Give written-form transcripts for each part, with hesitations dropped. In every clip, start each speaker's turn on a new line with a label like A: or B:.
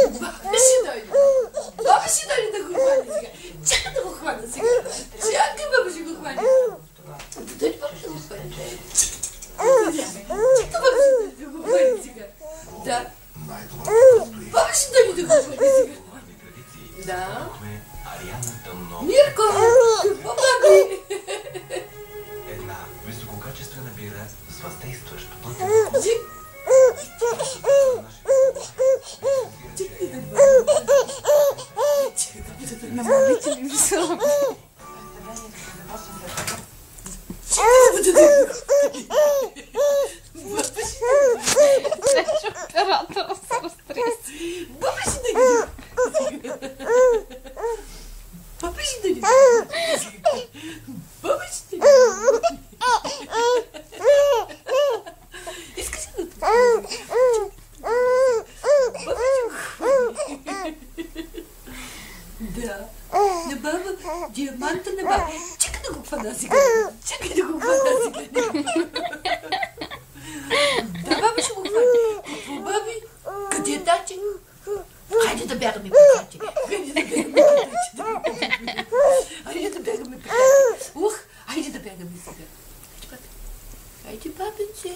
A: Бабуши дойде. Бабуши дойде да го хване сега. Чакай да го хвана сега. Чакай, бабуши го хване. Дойде бабуши да го хване. Чакай, бабуши да го хване сега. Да. Бабуши дойде да го хване сега. Да. Мирко, какво баби?
B: Една висококачествена бира с въздействащо
C: Намалите ли весело? Оператора се разтреси.
A: Бабуши да ги. Бабуши да ги. Бабуши да ги. Искаш ли да да. На баба, диаманта на баба. Чакай да го хвана сега. Чакай да го хвана сега. Да, баба ще го хване. Какво, баби? Къде е тати? Хайде да бягаме при тати. Хайде да бягаме при тати. Хайде да бягаме при тати. Ух, хайде да бягаме сега. Хайде, бабинце.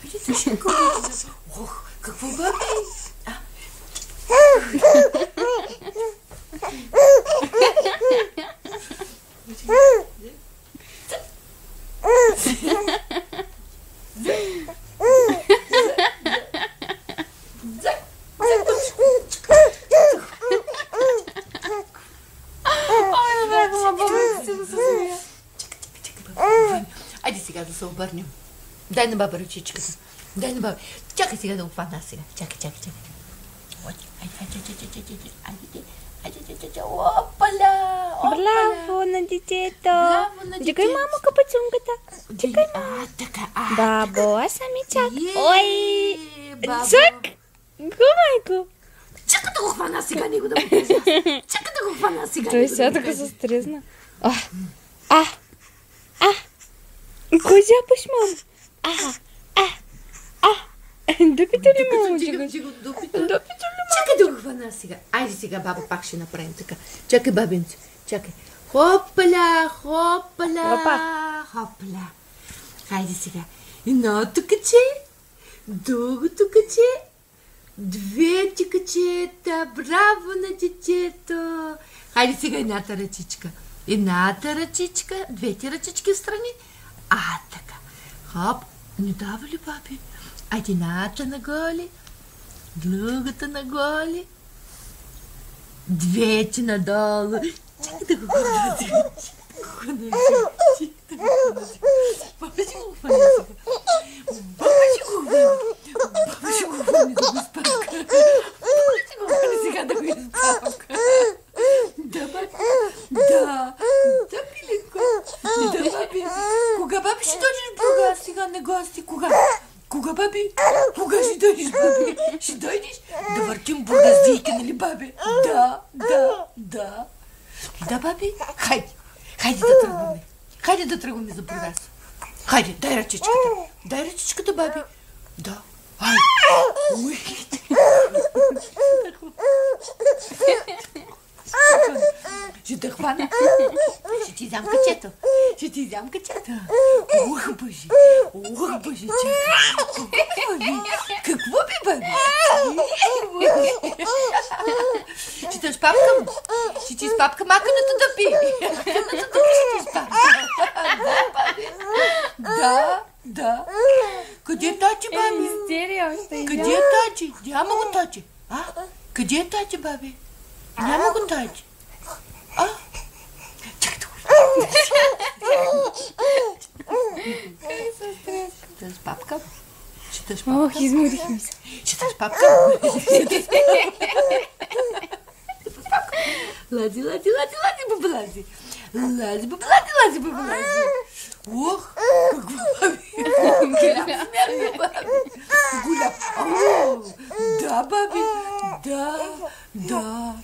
A: Хайде, тъженко. Ох, какво, баби? Айде сега да се обърнем. Дай на баба ръчичката. Дай на баба. Чакай сега да го хвана сега. Чакай. Айде. Опаля!
C: Браво на детето! Дигай, мамо, капацунката. Дигай, мамо.
A: Така.
C: Бабо, аз сами чак. Ой! Чак! Гумайко!
A: Чакай да го хвана сега, него да му кажа. Чакай да го хвана сега.
C: Той сега така се стресна. Кой зяпаш, мамо? Допито ли, мамо?
A: Допито ли? Чакай да го хвана сега. Айде сега, баба, пак ще направим така. Чакай, бабинце. Чакай. Хопля. Хайде сега. Едното каче, другото каче, двете качета. Браво на детето. Хайде сега едната ръчичка. Едната ръчичка, двете ръчички встрани. Така. Хоп. Не дава ли, баби? Едната наголи, другата наголи, двете надолу. Чакай да го хвана сега. Баба ще го хвана сега. Баба ще го хвана да го изпадка. Баба ще го хвана сега да го изпадка. Да, баби. Да, пиленко. Да, баби. Кога, баби, ще дойдеш в Бургас сега на гости? Кога, баби? Кога ще дойдеш, баби? Ще дойдеш да въртим бургаздийки, нали, баби? Да. Да, баби. Хайде да тръгваме. Хайде да тръгваме за Бургас. Хайде, дай ръчичката. Дай ръчичката, баби. Да. Хайде. Ще те хвана. Ще ти дам качето. Ох, боже, чакай. Какво би, баби? Ще те спапкам. Ще ти спапкам аканата да пи. Аканата да пи ще ти спапкам. Да. Къде е тати, баби?
C: Мистерия още.
A: Къде е тати? Няма го тати. Къде е тати, баби? Няма го тати. Чакай да го. Ще те спапкам.
C: Ох, изморихме се.
A: Ще те спапкам. Лади, бабалади. Лади, бабалади. Ох, какво баби. Голям. Да, баби. Да.